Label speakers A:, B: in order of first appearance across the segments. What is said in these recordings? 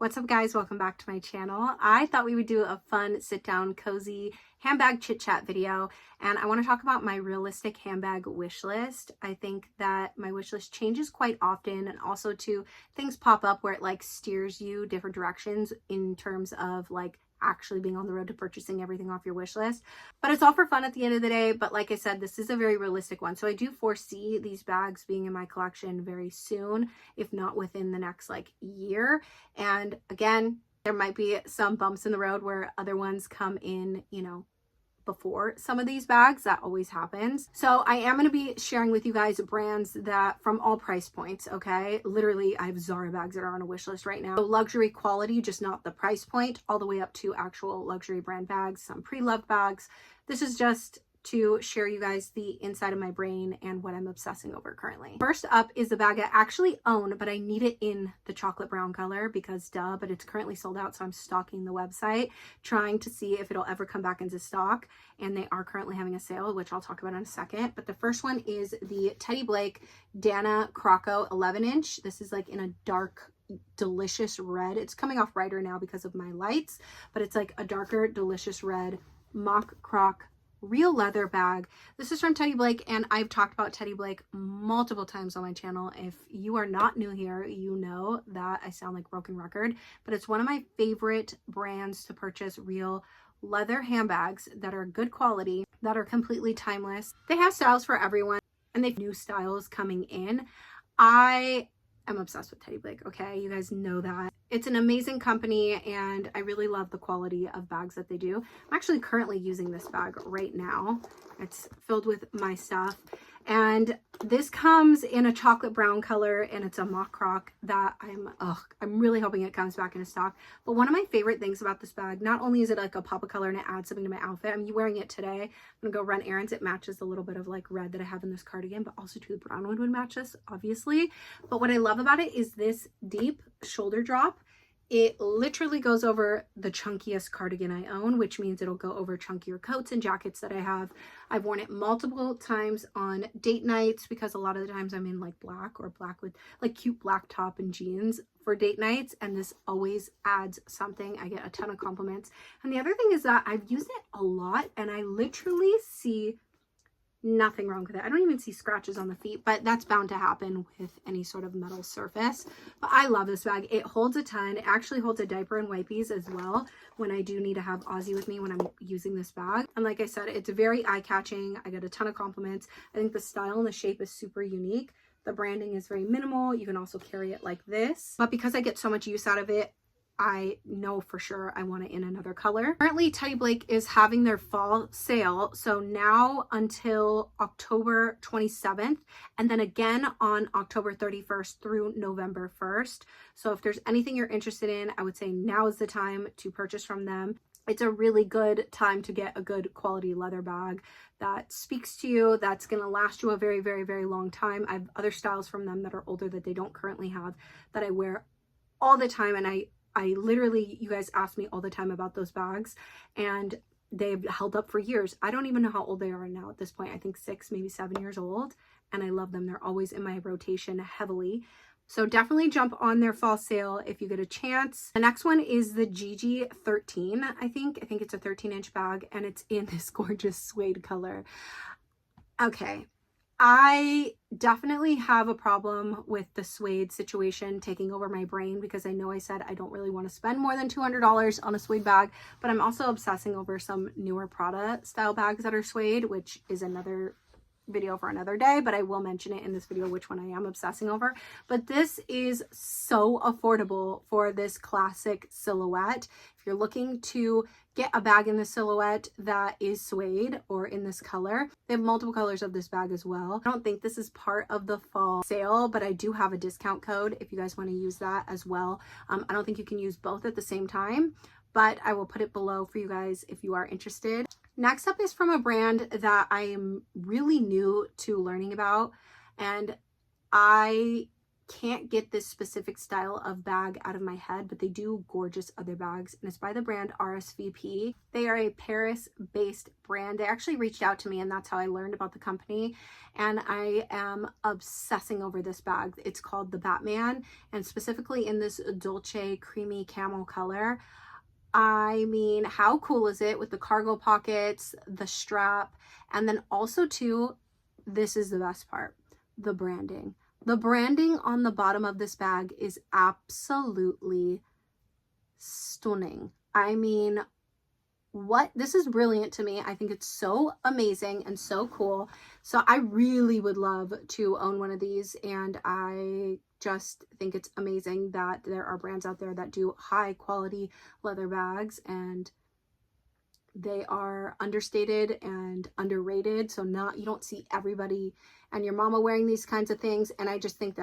A: What's up, guys? Welcome back to my channel. I thought we would do a fun sit down cozy handbag chit chat video, and I want to talk about my realistic handbag wish list. I think that my wish list changes quite often, and also too, things pop up where it like steers you different directions in terms of like actually being on the road to purchasing everything off your wish list. But it's all for fun at the end of the day. But like I said, this is a very realistic one. So I do foresee these bags being in my collection very soon, if not within the next like year. And again, there might be some bumps in the road where other ones come in, before some of these bags. That always happens. So I am going to be sharing with you guys brands that from all price points. Okay, literally I have Zara bags that are on a wish list right now. So luxury quality, just not the price point, all the way up to actual luxury brand bags, some pre-loved bags. This is just to share you guys the inside of my brain and what I'm obsessing over currently. First up is the bag I actually own, but I need it in the chocolate brown color because duh, but it's currently sold out. So I'm stalking the website, trying to see if it'll ever come back into stock. And they are currently having a sale, which I'll talk about in a second. But the first one is the Teddy Blake Dana Croco 11-inch. This is like in a dark, delicious red. It's coming off brighter now because of my lights, but it's like a darker, delicious red mock croc real leather bag. This is from Teddy Blake, and I've talked about Teddy Blake multiple times on my channel. If you are not new here, you know that I sound like a broken record, but it's one of my favorite brands to purchase real leather handbags that are good quality, that are completely timeless. They have styles for everyone, and they have new styles coming in. I'm obsessed with Teddy Blake, okay? You guys know that. It's an amazing company, and I really love the quality of bags that they do. I'm actually currently using this bag right now. It's filled with my stuff. And this comes in a chocolate brown color, and it's a mock croc that I'm really hoping it comes back into stock. But one of my favorite things about this bag, not only is it like a pop of color and it adds something to my outfit, I'm wearing it today. I'm gonna go run errands. It matches a little bit of like red that I have in this cardigan, but also too, the brown one would match this, obviously. But what I love about it is this deep shoulder drop. It literally goes over the chunkiest cardigan I own, which means it'll go over chunkier coats and jackets that I have. I've worn it multiple times on date nights because a lot of the times I'm in like black or black with like cute black top and jeans for date nights, and this always adds something. I get a ton of compliments. And the other thing is that I've used it a lot, and I literally see nothing wrong with it. I don't even see scratches on the feet, but that's bound to happen with any sort of metal surface. But I love this bag. It holds a ton. It actually holds a diaper and wipies as well when I do need to have Ozzy with me when I'm using this bag. And like I said, it's very eye-catching. I get a ton of compliments. I think the style and the shape is super unique. The branding is very minimal. You can also carry it like this. But because I get so much use out of it, I know for sure I want it in another color. Currently, Teddy Blake is having their fall sale. So now until October 27th, and then again on October 31st through November 1st. So if there's anything you're interested in, I would say now is the time to purchase from them. It's a really good time to get a good quality leather bag that speaks to you, that's going to last you a very, very, very long time. I have other styles from them that are older that they don't currently have that I wear all the time, and I literally, you guys ask me all the time about those bags, and they've held up for years. I don't even know how old they are now at this point. I think 6, maybe 7 years old, and I love them. They're always in my rotation heavily. So definitely jump on their fall sale if you get a chance. The next one is the Gigi 13, I think it's a 13-inch bag, and it's in this gorgeous suede color. Okay. I definitely have a problem with the suede situation taking over my brain because I know I said I don't really want to spend more than $200 on a suede bag, but I'm also obsessing over some newer Prada style bags that are suede, which is another video for another day, but I will mention it in this video which one I am obsessing over. But this is so affordable for this classic silhouette. If you're looking to get a bag in the silhouette that is suede or in this color, they have multiple colors of this bag as well. I don't think this is part of the fall sale, but I do have a discount code if you guys want to use that as well. I don't think you can use both at the same time, but I will put it below for you guys if you are interested. Next up is from a brand that I am really new to learning about, and I can't get this specific style of bag out of my head, but they do gorgeous other bags, and it's by the brand RSVP. They are a Paris-based brand. They actually reached out to me, and that's how I learned about the company, and I am obsessing over this bag. It's called the Batman, and specifically in this Dolce creamy camel color. I mean, how cool is it with the cargo pockets, the strap, and then also too, this is the best part, the branding. The branding on the bottom of this bag is absolutely stunning. I mean, this is brilliant to me. I think it's so amazing and so cool. So I really would love to own one of these, and I just think it's amazing that there are brands out there that do high quality leather bags, and they are understated and underrated. So you don't see everybody and your mama wearing these kinds of things, and I just think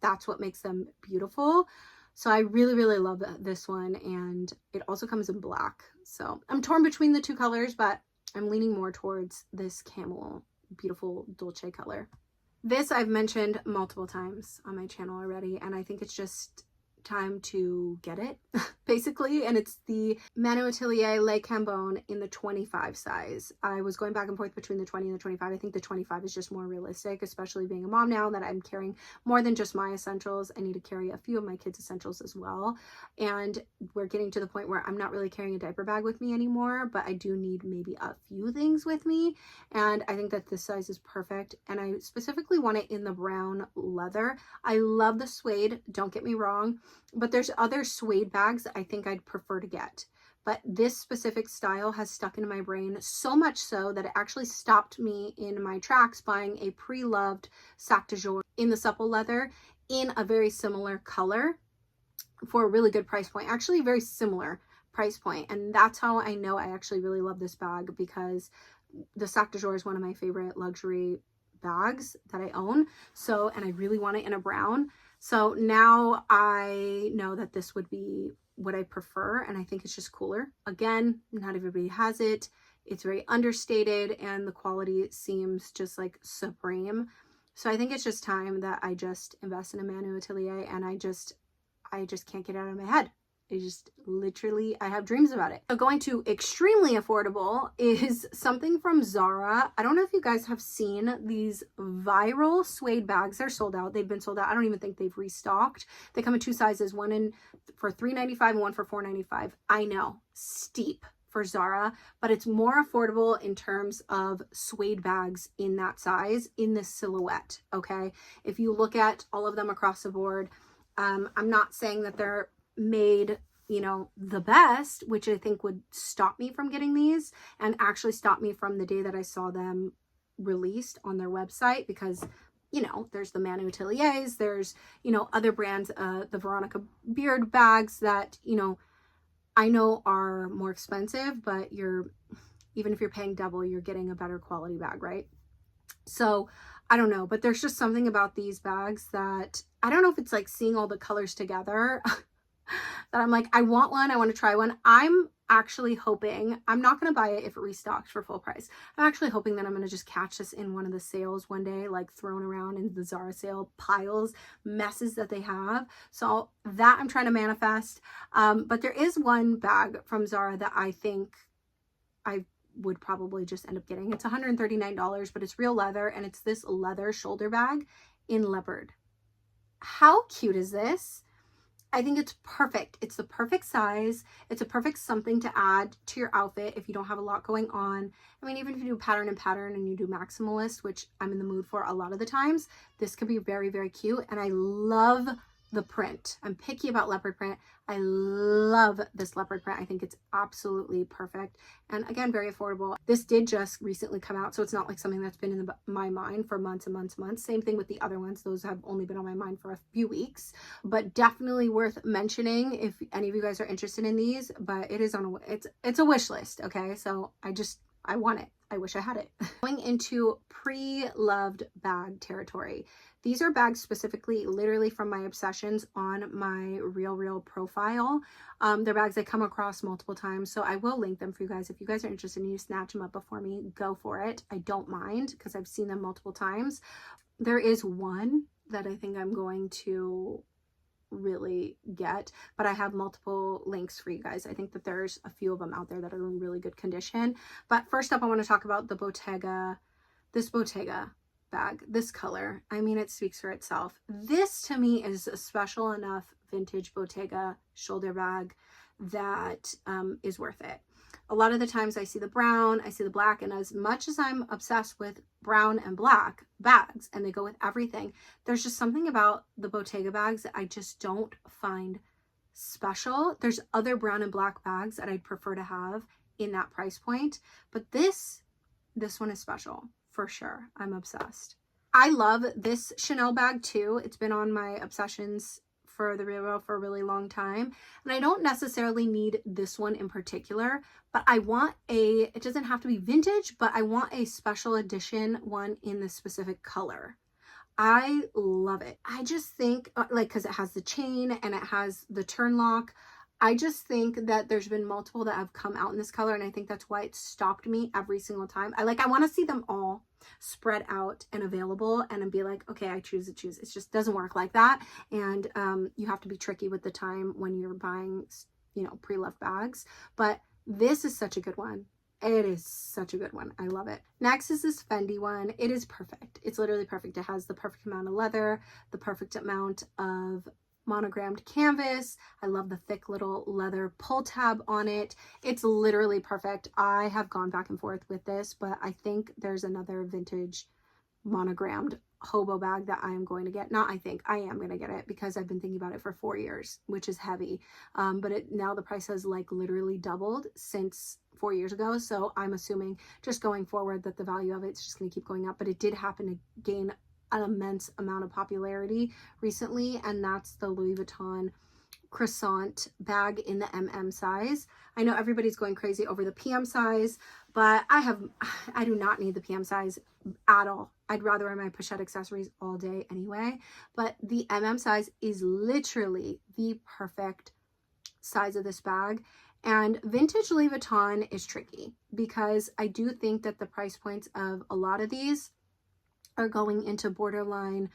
A: that's what makes them beautiful. So I really, really love this one, and it also comes in black. So I'm torn between the two colors, but I'm leaning more towards this camel, beautiful Dolce color. This I've mentioned multiple times on my channel already, and I think it's just time to get it basically, and it's the Mano Atelier Le Cambon in the 25 size. I was going back and forth between the 20 and the 25. I think the 25 is just more realistic, especially being a mom now that I'm carrying more than just my essentials. I need to carry a few of my kids' essentials as well, and we're getting to the point where I'm not really carrying a diaper bag with me anymore, but I do need maybe a few things with me, and I think that this size is perfect, and I specifically want it in the brown leather. I love the suede, don't get me wrong, but there's other suede bags I think I'd prefer to get. But this specific style has stuck in my brain so much so that it actually stopped me in my tracks buying a Preloved sac de jour in the supple leather in a very similar color for a really good price point. Actually, very similar price point. And that's how I know I actually really love this bag, because the sac de jour is one of my favorite luxury bags that I own. So, and I really want it in a brown. So now I know that this would be what I prefer, and I think it's just cooler. Again, not everybody has it. It's very understated, and the quality seems just like supreme. So I think it's just time that I just invest in a Mano Atelier, and I just can't get it out of my head. I have dreams about it. So going to extremely affordable is something from Zara. I don't know if you guys have seen these viral suede bags. They're sold out. They've been sold out. I don't even think they've restocked. They come in two sizes, one for $3.95 and one for $4.95. I know, steep for Zara, but it's more affordable in terms of suede bags in that size, in this silhouette, okay? If you look at all of them across the board, I'm not saying that they're made, you know, the best, which I think would stop me from getting these, and actually stop me from the day that I saw them released on their website, because, you know, there's the Mano Ateliers, there's, you know, other brands, the Veronica Beard bags that, you know, I know are more expensive, but even if you're paying double, you're getting a better quality bag, right? So I don't know, but there's just something about these bags that, I don't know if it's like seeing all the colors together that I'm like, I want one, I want to try one. I'm actually hoping, I'm not going to buy it if it restocks for full price. I'm actually hoping that I'm going to just catch this in one of the sales one day, like thrown around in the Zara sale piles, messes that they have. So that I'm trying to manifest. But there is one bag from Zara that I think I would probably just end up getting. It's $139, but it's real leather, and it's this leather shoulder bag in leopard. How cute is this? I think it's perfect. It's the perfect size. It's a perfect something to add to your outfit if you don't have a lot going on. I mean, even if you do pattern and you do maximalist, which I'm in the mood for a lot of the times, this could be very, very cute. And I love the print. I'm picky about leopard print. I love this leopard print. I think it's absolutely perfect. And again, very affordable. This did just recently come out, so it's not like something that's been in my mind for months and months and months. Same thing with the other ones. Those have only been on my mind for a few weeks, but definitely worth mentioning if any of you guys are interested in these. But it is on it's a wish list. Okay. So I want it. I wish I had it. Going into pre-loved bag territory. These are bags specifically, literally from my obsessions on my Real profile. They're bags I come across multiple times, so I will link them for you guys. If you guys are interested and you snatch them up before me, go for it. I don't mind, because I've seen them multiple times. There is one that I think I'm going to really get, but I have multiple links for you guys. I think that there's a few of them out there that are in really good condition. But first up, I want to talk about the this Bottega bag, this color. I mean, it speaks for itself. This to me is a special enough vintage Bottega shoulder bag that is worth it. A lot of the times I see the brown, I see the black, and as much as I'm obsessed with brown and black bags and they go with everything, there's just something about the Bottega bags that I just don't find special. There's other brown and black bags that I'd prefer to have in that price point, but this one is special for sure. I'm obsessed. I love this Chanel bag too. It's been on my obsessions for the Real for a really long time, and I don't necessarily need this one in particular, but I want it doesn't have to be vintage, but I want a special edition one in this specific color. I love it. I just think like, because it has the chain and it has the turn lock, I just think that there's been multiple that have come out in this color, and I think that's why it stopped me every single time. I want to see them all spread out and available and be like, okay, I choose. It just doesn't work like that. And you have to be tricky with the time when you're buying, you know, pre-loved bags. But this is such a good one. It is such a good one. I love it. Next is this Fendi one. It is perfect. It's literally perfect. It has the perfect amount of leather, the perfect amount of monogrammed canvas. I love the thick little leather pull tab on it. It's literally perfect. I have gone back and forth with this, but I think there's another vintage monogrammed hobo bag that I am going to get. Not I think, I am going to get it because I've been thinking about it for 4 years, which is heavy. But now the price has like literally doubled since 4 years ago. So I'm assuming just going forward that the value of it's just going to keep going up. But it did happen to gain an immense amount of popularity recently, and that's the Louis Vuitton croissant bag in the MM size. I know everybody's going crazy over the PM size, but I do not need the PM size at all. I'd rather wear my pochette accessories all day anyway, but the MM size is literally the perfect size of this bag. And vintage Louis Vuitton is tricky because I do think that the price points of a lot of these are going into borderline.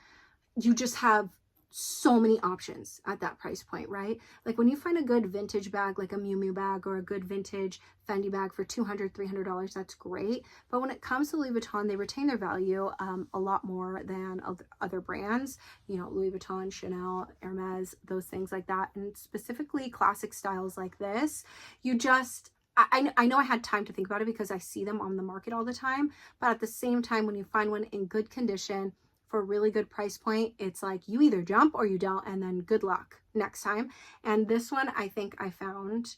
A: You just have so many options at that price point, right? Like when you find a good vintage bag, like a Miu Miu bag or a good vintage Fendi bag for $200, $300, that's great. But when it comes to Louis Vuitton, they retain their value a lot more than other brands, you know, Louis Vuitton, Chanel, Hermes, those things like that. And specifically classic styles like this, you just, I know I had time to think about it because I see them on the market all the time, but at the same time, when you find one in good condition for a really good price point, it's like you either jump or you don't, and then good luck next time. And this one, I think I found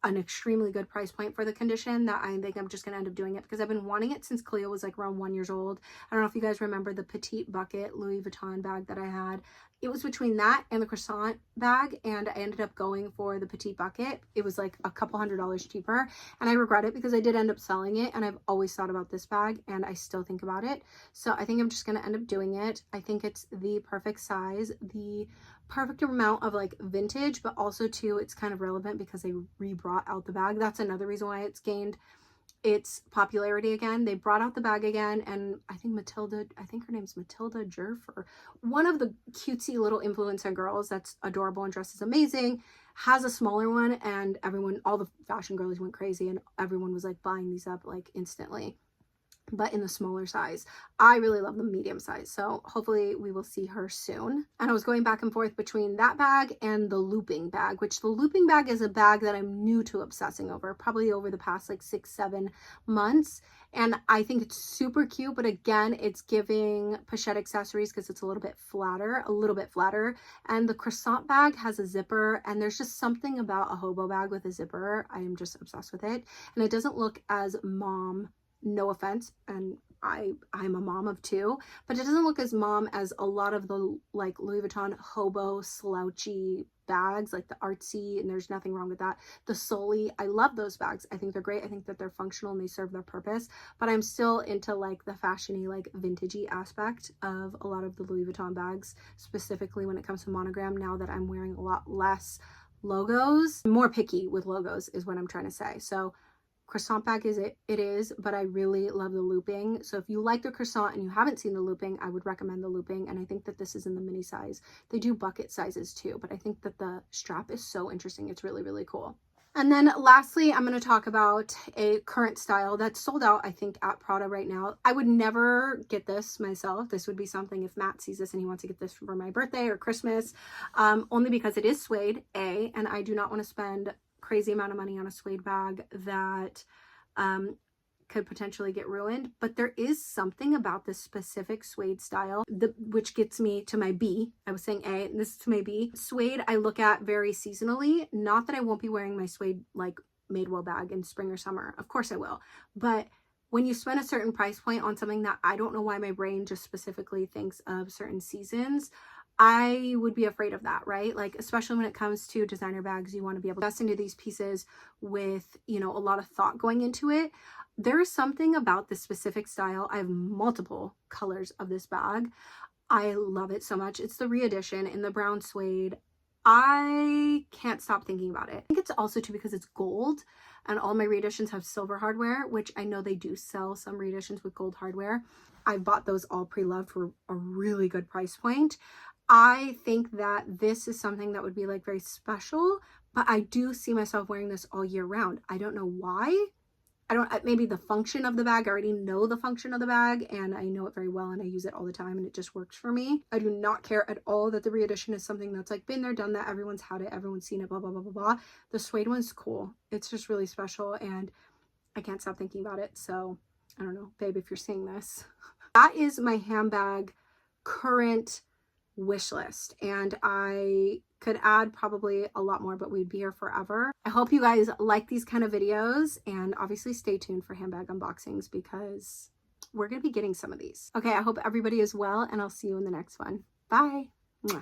A: an extremely good price point for the condition that I think I'm just going to end up doing it because I've been wanting it since Cleo was like around 1 year old. I don't know if you guys remember the petite bucket Louis Vuitton bag that I had. It was between that and the croissant bag, and I ended up going for the petite bucket. It was like a couple $100 cheaper, and I regret it because I did end up selling it, and I've always thought about this bag and I still think about it. So I think I'm just going to end up doing it. I think it's the perfect size, the perfect amount of like vintage, but also too it's kind of relevant because they re-brought out the bag. That's another reason why it's gained its popularity again. They brought out the bag again, and I think her name's Matilda Jerf, or one of the cutesy little influencer girls that's adorable and dresses amazing, has a smaller one, and all the fashion girls went crazy and everyone was like buying these up like instantly, but in the smaller size. I really love the medium size, so hopefully we will see her soon. And I was going back and forth between that bag and the looping bag, which the looping bag is a bag that I'm new to obsessing over, probably over the past like 6-7 months. And I think it's super cute, but again, it's giving pochette accessories because it's a little bit flatter. And the croissant bag has a zipper, and there's just something about a hobo bag with a zipper. I am just obsessed with it. And it doesn't look as mom, no offense, and I'm a mom of 2, but it doesn't look as mom as a lot of the like Louis Vuitton hobo slouchy bags, like the artsy, and there's nothing wrong with that. The Soli, I love those bags. I think they're great. I think that they're functional and they serve their purpose, but I'm still into like the fashiony, like vintagey aspect of a lot of the Louis Vuitton bags, specifically when it comes to monogram, now that I'm wearing a lot less logos. I'm more picky with logos is what I'm trying to say. So croissant bag it is, but I really love the looping. So if you like the croissant and you haven't seen the looping, I would recommend the looping. And I think that this is in the mini size. They do bucket sizes too, but I think that the strap is so interesting. It's really, really cool. And then lastly, I'm going to talk about a current style that's sold out, I think, at Prada right now. I would never get this myself. This would be something if Matt sees this and he wants to get this for my birthday or Christmas, only because it is suede, and I do not want to spend crazy amount of money on a suede bag that could potentially get ruined. But there is something about this specific suede style which gets me to my B. I was saying A, and this is to my B. Suede I look at very seasonally. Not that I won't be wearing my suede like Madewell bag in spring or summer. Of course I will. But when you spend a certain price point on something that I don't know why my brain just specifically thinks of certain seasons, I would be afraid of that, right? Like, especially when it comes to designer bags, you want to be able to invest into these pieces with, you know, a lot of thought going into it. There is something about this specific style. I have multiple colors of this bag. I love it so much. It's the re-edition in the brown suede. I can't stop thinking about it. I think it's also too because it's gold and all my re-editions have silver hardware, which I know they do sell some re-editions with gold hardware. I bought those all pre-loved for a really good price point. I think that this is something that would be like very special, but I do see myself wearing this all year round. I don't know why. Maybe the function of the bag. I already know the function of the bag and I know it very well and I use it all the time and it just works for me. I do not care at all that the re-edition is something that's like been there, done that. Everyone's had it. Everyone's seen it, blah, blah, blah, blah, blah. The suede one's cool. It's just really special and I can't stop thinking about it. So I don't know, babe, if you're seeing this. That is my handbag current wish list, and I could add probably a lot more, but we'd be here forever. I hope you guys like these kind of videos, and obviously stay tuned for handbag unboxings because we're going to be getting some of these. Okay, I hope everybody is well, and I'll see you in the next one. Bye. Mwah.